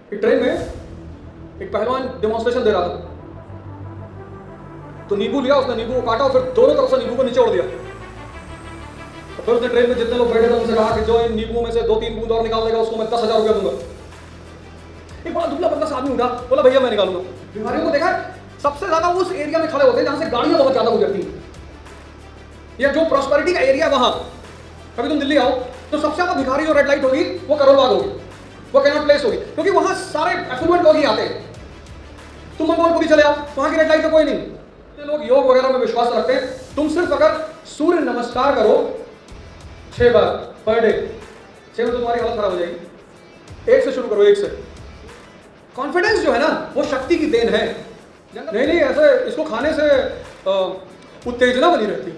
एक ट्रेन में एक पहलवान डेमोन्स्ट्रेशन दे रहा था, तो नींबू लिया, उसने नींबू को काटा और फिर दोनों तरफ से नींबू को नीचे उड़ दिया। और फिर उसने ट्रेन में जितने लोग बैठे थे उनसे कहा कि जो इन नींबू में से 2-3 बूंद और निकाल देगा उसको मैं 10,000 रुपया दूंगा। एक बड़ा दुबला पतला सा आदमी उठा, बोला भैया मैं निकालूंगा। बीमारियों को देखा सबसे ज्यादा उस एरिया में खड़े होते हैं जहां से गाड़ियां बहुत ज्यादा गुजरती हैं, या जो प्रॉस्पेरिटी का एरिया वहां। कभी तुम दिल्ली आओ तो सबसे ज्यादा भिखारी जो रेड लाइट होगी वो करोल बाग होगी, वो कैनॉट प्लेस होगी, क्योंकि वहां सारे एफ्लुएंट लोग ही आते हैं। तुम मंगोलपुरी चले आओ, वहां की रेड लाइट तो कोई नहीं। ये लोग योग वगैरह में विश्वास रखते हैं। तुम सिर्फ अगर सूर्य नमस्कार करो 6 बार पर डे, 6 में तो तुम्हारी हालत खराब हो जाएगी। 1 से शुरू करो, 1 से। कॉन्फिडेंस जो है ना वो शक्ति की देन है। नहीं नहीं, ऐसे इसको खाने से उत्तेजना बनी रहती है,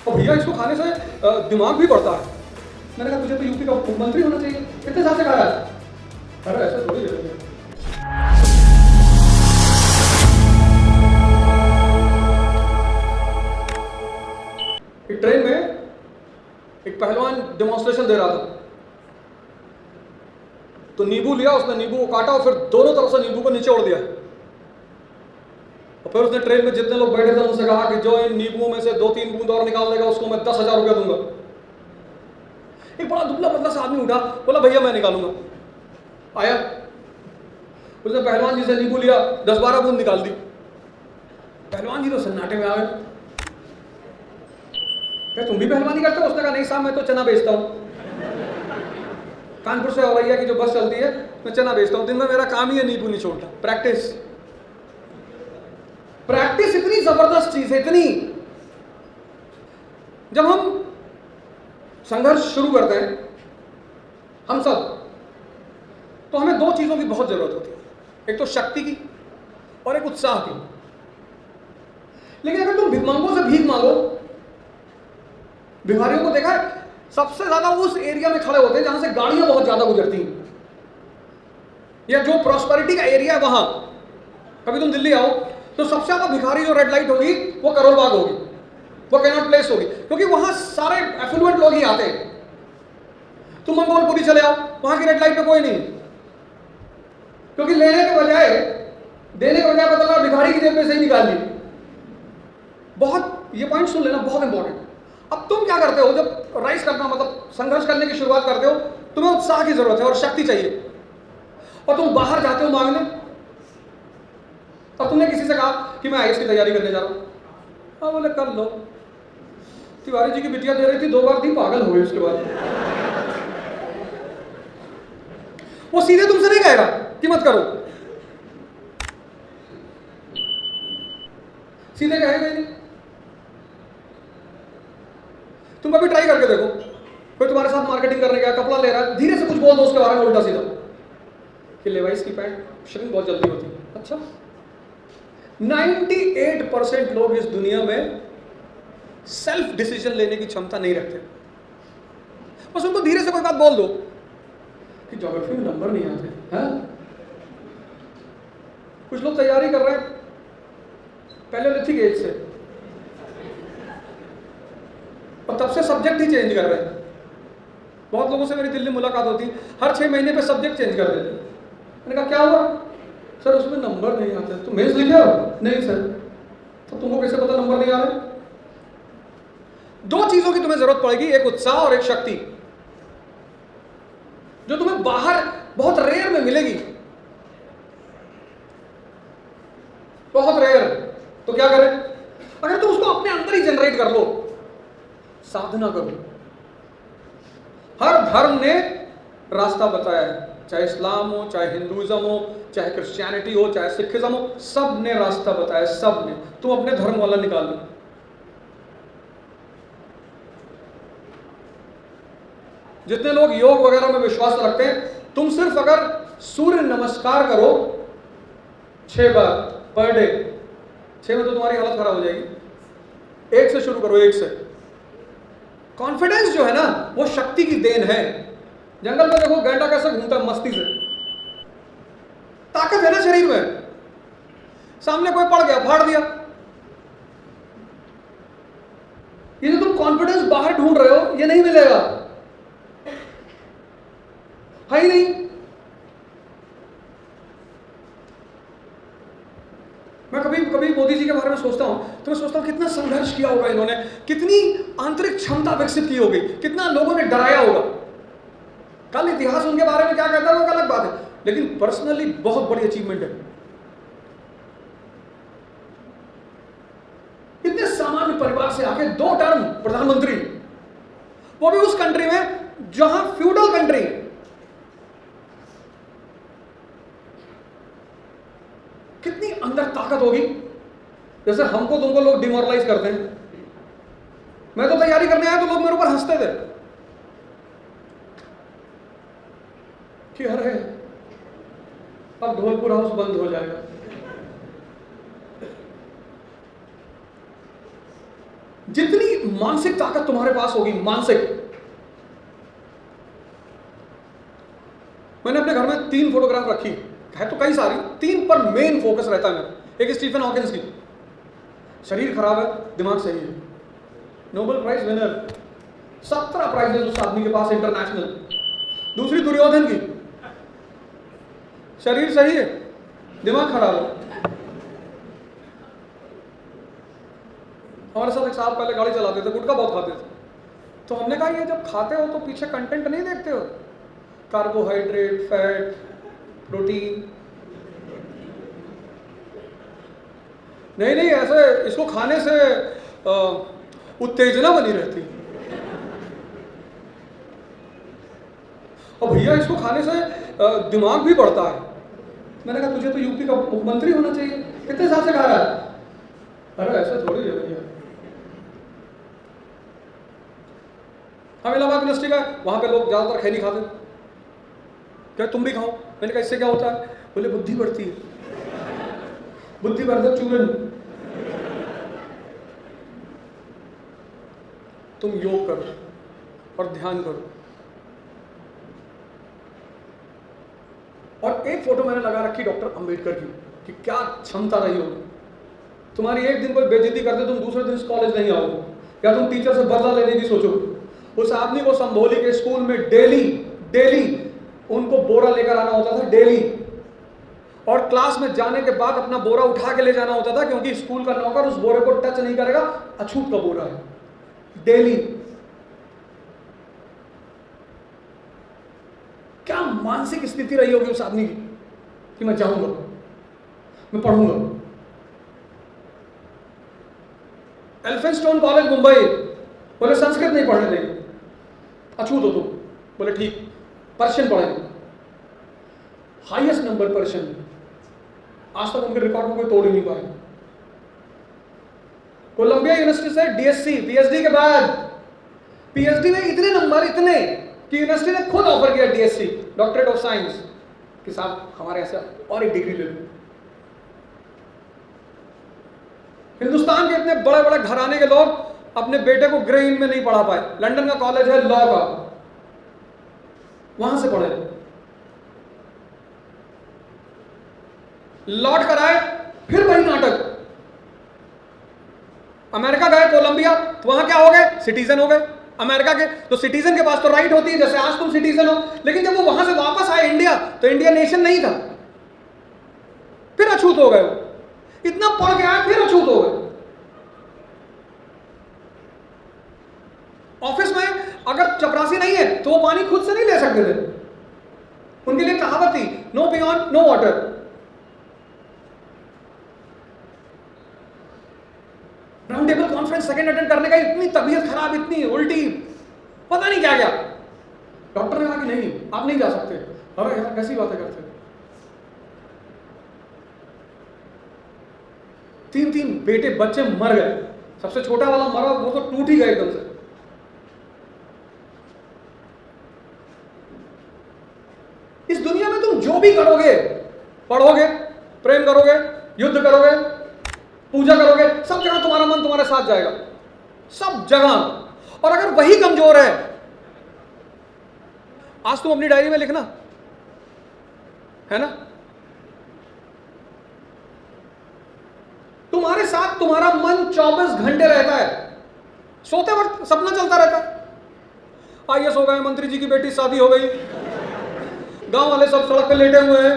और भैया इसको खाने से दिमाग भी बढ़ता है। मैंने कहा तुझे तो यूपी का मुख्यमंत्री होना चाहिए, कितने साल से खा रहा है? अरे ऐसे थोड़ी है। एक ट्रेन में एक पहलवान डेमोन्स्ट्रेशन दे रहा था, तो नींबू लिया, उसने नींबू को काटा और फिर दोनों तरफ से नींबू को नीचे उड़ दिया। और फिर उसने ट्रेन में जितने लोग बैठे थे उनसे कहा कि जो इन नींबुओं में से 2-3 बूंद और निकाल देगा उसको मैं 10,000 रुपया दूंगा। एक बड़ा दुबला पतला सा आदमी उठा, बोला भैया मैं निकालूंगा। आया, उसने पहलवान जी से नींबू लिया, 10-12 बूंद निकाल दी। पहलवान जी तो सन्नाटे में आ गए। क्या तुम भी पहलवानी करते हो? उसने कहा नहीं साहब मैं तो चना बेचता हूं, कानपुर से औरैया की जो बस चलती है मैं चना बेचता हूं, दिन में मेरा काम ही है नींबू निचोड़ना। प्रैक्टिस प्रैक्टिस इतनी जबरदस्त चीज है, इतनी। जब हम संघर्ष शुरू करते हैं हम सब, तो हमें 2 चीजों की बहुत जरूरत होती है, एक तो शक्ति की और एक उत्साह की। लेकिन अगर तुम भिखमंगों से भीख मांगो, भिखारियों को देखा है सबसे ज्यादा उस एरिया में खड़े होते हैं जहां से गाड़ियां बहुत ज्यादा गुजरती हैं, या जो प्रॉस्पेरिटी का एरिया है वहां। कभी तुम दिल्ली आओ तो सबसे ज्यादा भिखारी जो रेड लाइट होगी वो करोल बाग होगी, वो कैनॉट प्लेस होगी, क्योंकि वहां सारे एफ्लुएंट लोग ही आते हैं। तुम मंगोलपुरी चले आओ, वहां की रेड लाइट पे कोई नहीं, क्योंकि लेने के बजाय देने के बजाय पता लगा भिखारी की जेब में से ही निकाल ली। बहुत, ये पॉइंट सुन लेना, बहुत इंपॉर्टेंट। अब तुम क्या करते हो जब राइज करना, मतलब संघर्ष करने की शुरुआत करते हो, तुम्हें उत्साह की जरूरत है और शक्ति चाहिए, और तुम बाहर जाते हो मांगने, और तुमने किसी से कहा कि मैं आईएएस की तैयारी करने जा रहा हूं, हाँ बोले कर लो। तिवारी जी की बिटिया दे रही थी, 2 बार थी, पागल हो गई। उसके बाद वो सीधे तुमसे नहीं कहेगा कि मत करो, सीधे कहेगा ही नहीं। तुम कभी ट्राई करके देखो, कोई तुम्हारे साथ मार्केटिंग करने गया, कपड़ा ले रहा है, धीरे से कुछ बोल दो उसके बारे में उल्टा सीधा कि लेवाइस की पैंट श्रिंक बहुत जल्दी होती है। अच्छा, 98% लोग इस दुनिया में सेल्फ डिसीजन लेने की क्षमता नहीं रखते। बस उनको धीरे से कोई बात बोल दो कि ज्योग्राफी में नंबर नहीं आते हैं। कुछ लोग तैयारी कर रहे हैं पैलेओलिथिक एज से, और तब से सब्जेक्ट ही चेंज कर रहे हैं। बहुत लोगों से मेरी दिल्ली मुलाकात होती, हर 6 महीने पे सब्जेक्ट चेंज कर देते। मैंने कहा क्या हुआ? सर उसमें नंबर नहीं आते। तुम मेंस लिखे हो? नहीं सर। तो तुमको कैसे पता नंबर नहीं आ रहे? 2 चीजों की तुम्हें जरूरत पड़ेगी, एक उत्साह और एक शक्ति, जो तुम्हें बाहर बहुत रेयर में मिलेगी, बहुत रेयर। तो क्या करें? अगर तुम उसको अपने अंदर ही जनरेट कर लो, साधना करो। हर धर्म ने रास्ता बताया है, चाहे इस्लाम हो, चाहे हिंदुइज्म हो, चाहे क्रिश्चियनिटी हो, चाहे सिखिज्म हो, सब ने रास्ता बताया, सब ने। तुम अपने धर्म वाला निकाल लो। जितने लोग योग वगैरह में विश्वास रखते हैं, तुम सिर्फ अगर सूर्य नमस्कार करो 6 बार पर डे, 6 में तो तुम्हारी हालत खराब हो जाएगी। 1 से शुरू करो, 1 से। कॉन्फिडेंस जो है ना वो शक्ति की देन है। जंगल में देखो गैंडा कैसे घूमता है मस्ती से, ताकत है ना शरीर में। सामने कोई पड़ गया, फाड़ दिया। ये जो तुम कॉन्फिडेंस बाहर ढूंढ रहे हो ये नहीं मिलेगा। है ही नहीं। मैं कभी कभी मोदी जी के बारे में सोचता हूं तो मैं सोचता हूं कितना संघर्ष किया होगा इन्होंने, कितनी आंतरिक क्षमता विकसित की होगी, कितना लोगों ने डराया होगा। कल इतिहास उनके बारे में क्या कहता है वो अलग बात है, लेकिन पर्सनली बहुत बड़ी अचीवमेंट है। इतने सामान्य परिवार से आके 2 टर्म प्रधानमंत्री, वो भी उस कंट्री में जहां फ्यूडल कंट्री, कितनी अंदर ताकत होगी। जैसे हमको तुमको लोग डिमोरलाइज करते हैं, मैं तो तैयारी करने आया तो लोग मेरे ऊपर हंसते थे कि अरे अब धौलपुर हाउस बंद हो जाएगा। जितनी मानसिक ताकत तुम्हारे पास होगी, मानसिक, मैंने अपने घर में 3 फोटोग्राफ रखी है, तो कई सारी, 3 पर मेन फोकस रहता है मेरा। एक स्टीफन हॉकिंस की, शरीर खराब है दिमाग सही है, नोबेल प्राइज विनर, 17 प्राइजेस उस आदमी के पास इंटरनेशनल। दूसरी दुर्योधन की, शरीर सही है दिमाग खराब है। हमारे साथ एक साल पहले गाड़ी चलाते थे, गुटखा बहुत खाते थे, तो हमने कहा ये जब खाते हो तो पीछे कंटेंट नहीं देखते हो, कार्बोहाइड्रेट, फैट, प्रोटीन। नहीं ऐसे इसको खाने से उत्तेजना बनी रहती, और भैया इसको खाने से दिमाग भी बढ़ता है। मैंने कहा तुझे तो यूपी का मुख्यमंत्री होना चाहिए, कितने साल से खा रहा है? अरे ऐसा थोड़ी है भैया। हम इलाहाबाद यूनिवर्सिटी का, वहां पे लोग ज्यादातर खैनी खाते, क्या तुम भी खाओ? मैंने कहा इससे क्या होता है? बोले बुद्धि बढ़ती है, बुद्धिवर्धक चूर्ण। तुम योग करो और ध्यान करो। और एक फोटो मैंने लगा रखी डॉक्टर अंबेडकर की, कि क्या क्षमता रही होगी। तुम्हारी एक दिन कोई बेइज्जती करते, तुम दूसरे दिन कॉलेज नहीं आओगे, या तुम टीचर से बदला लेने की सोचोगे। उस आदमी को संभोली के स्कूल में डेली उनको बोरा लेकर आना होता था, डेली, और क्लास में जाने के बाद अपना बोरा उठा के ले जाना होता था, क्योंकि स्कूल का नौकर उस बोरे को टच नहीं करेगा, अछूत का बोरा है। डेली। क्या मानसिक स्थिति रही होगी उस आदमी की कि मैं जाऊंगा, मैं पढ़ूंगा। एल्फिंस्टोन कॉलेज मुंबई, बोले संस्कृत नहीं पढ़ने देंगे, अछूत हो तुम। बोले ठीक, पर्शियन पढ़ेंगे। हाईएस्ट नंबर पर्शियन, आज तक उनके रिकॉर्ड को कोई तोड़ ही नहीं पाया। कोलंबिया यूनिवर्सिटी से डीएससी, पीएचडी के बाद, पीएचडी में इतने नंबर, इतने कि यूनिवर्सिटी ने खुद ऑफर किया डीएससी, डॉक्टरेट ऑफ साइंस, कि साहब हमारे ऐसे और एक डिग्री ले लो। हिंदुस्तान के इतने बड़े बड़े घराने के लोग अपने बेटे को ग्रे इन में नहीं पढ़ा पाए। लंदन का कॉलेज है लॉ का, वहां से पढ़े, लौट कर आए, फिर वही नाटक। अमेरिका गए, कोलंबिया, तो वहां क्या हो गए? सिटीजन हो गए अमेरिका के। तो सिटीजन के पास तो राइट होती है, जैसे आज तुम सिटीजन हो। लेकिन जब वो वहां से वापस आए इंडिया, तो इंडिया नेशन नहीं था, फिर अछूत हो गए। वो इतना पढ़ के आए, फिर अछूत हो गए। ऑफिस में अगर चपरासी नहीं है तो वो पानी खुद से नहीं ले सकते थे, उनके लिए कहावत थी, no beyond no water. Round table conference second attend करने का, इतनी तबीयत खराब, इतनी उल्टी, पता नहीं क्या क्या। डॉक्टर ने कहा कि नहीं आप नहीं जा सकते। अरे यार कैसी बातें करते हो। 3 बेटे बच्चे मर गए, सबसे छोटा वाला मरा, वो तो टूट ही गए एकदम से। इस दुनिया में तुम जो भी करोगे, पढ़ोगे, प्रेम करोगे, युद्ध करोगे, पूजा करोगे, सब जगह तुम्हारा मन तुम्हारे साथ जाएगा, सब जगह। और अगर वही कमजोर है, आज तुम अपनी डायरी में लिखना है ना, तुम्हारे साथ तुम्हारा मन 24 घंटे रहता है, सोते वक्त सपना चलता रहता है। आईएएस हो गए, मंत्री जी की बेटी शादी हो गई, गांव वाले सब सड़क पे लेटे हुए हैं।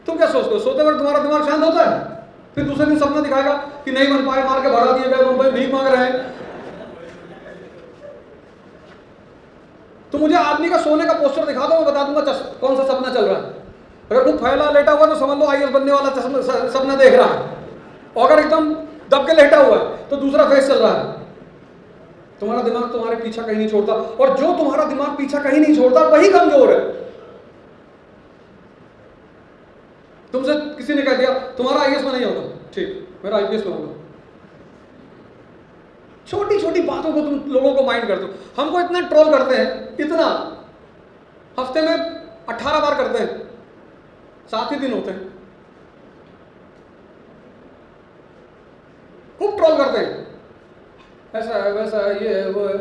तुम क्या सोचते हो? सोते वक्त तुम्हारा दिमाग शांत होता है? फिर दूसरे दिन सपना दिखाएगा कि नहीं बन पाए, मार के भगा दिए गए, मुंबई भीख मांग रहे हैं। तो मुझे आदमी का सोने का पोस्टर दिखा दो, मैं बता दूंगा कौन सा सपना चल रहा है। अगर वो फैला लेटा हुआ तो समझ लो आईएएस बनने वाला सपना देख रहा है, और अगर एकदम दब के लेटा हुआ है तो दूसरा फेस चल रहा है। तुम्हारा दिमाग तुम्हारे पीछा कहीं नहीं छोड़ता, और जो तुम्हारा दिमाग पीछा कहीं नहीं छोड़ता वही कमजोर है। तुमसे किसी ने कह दिया तुम्हारा आईएएस में नहीं होगा, ठीक, मेरा आईपीएस में होगा। छोटी छोटी बातों को तुम लोगों को माइंड करते हो। हमको इतना ट्रोल करते हैं, इतना, हफ्ते में 18 बार करते हैं, 7 ही दिन होते हैं, खूब ट्रोल करते हैं, ऐसा है वैसा है, ये है वो है।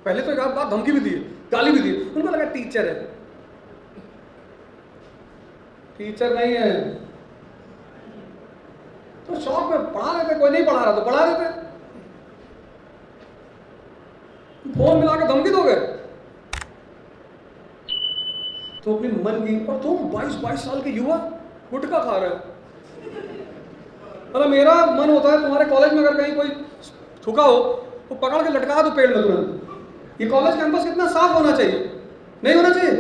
पहले तो एक आध बात धमकी भी दी, गाली भी दी, उनको लगा टीचर है। टीचर नहीं है तो शौक में पढ़ा लेते, कोई नहीं पढ़ा रहा तो पढ़ा देते। फोन मिला के धमकी दोगे तो अपनी मन की, और तुम 22 साल के युवा गुटखा खा रहे हो। मतलब मेरा मन होता है तुम्हारे कॉलेज में अगर कहीं कोई थूका हो तो पकड़ के लटका दो पेड़ में तुरंत। ये कॉलेज कैंपस कितना साफ होना चाहिए, नहीं होना चाहिए?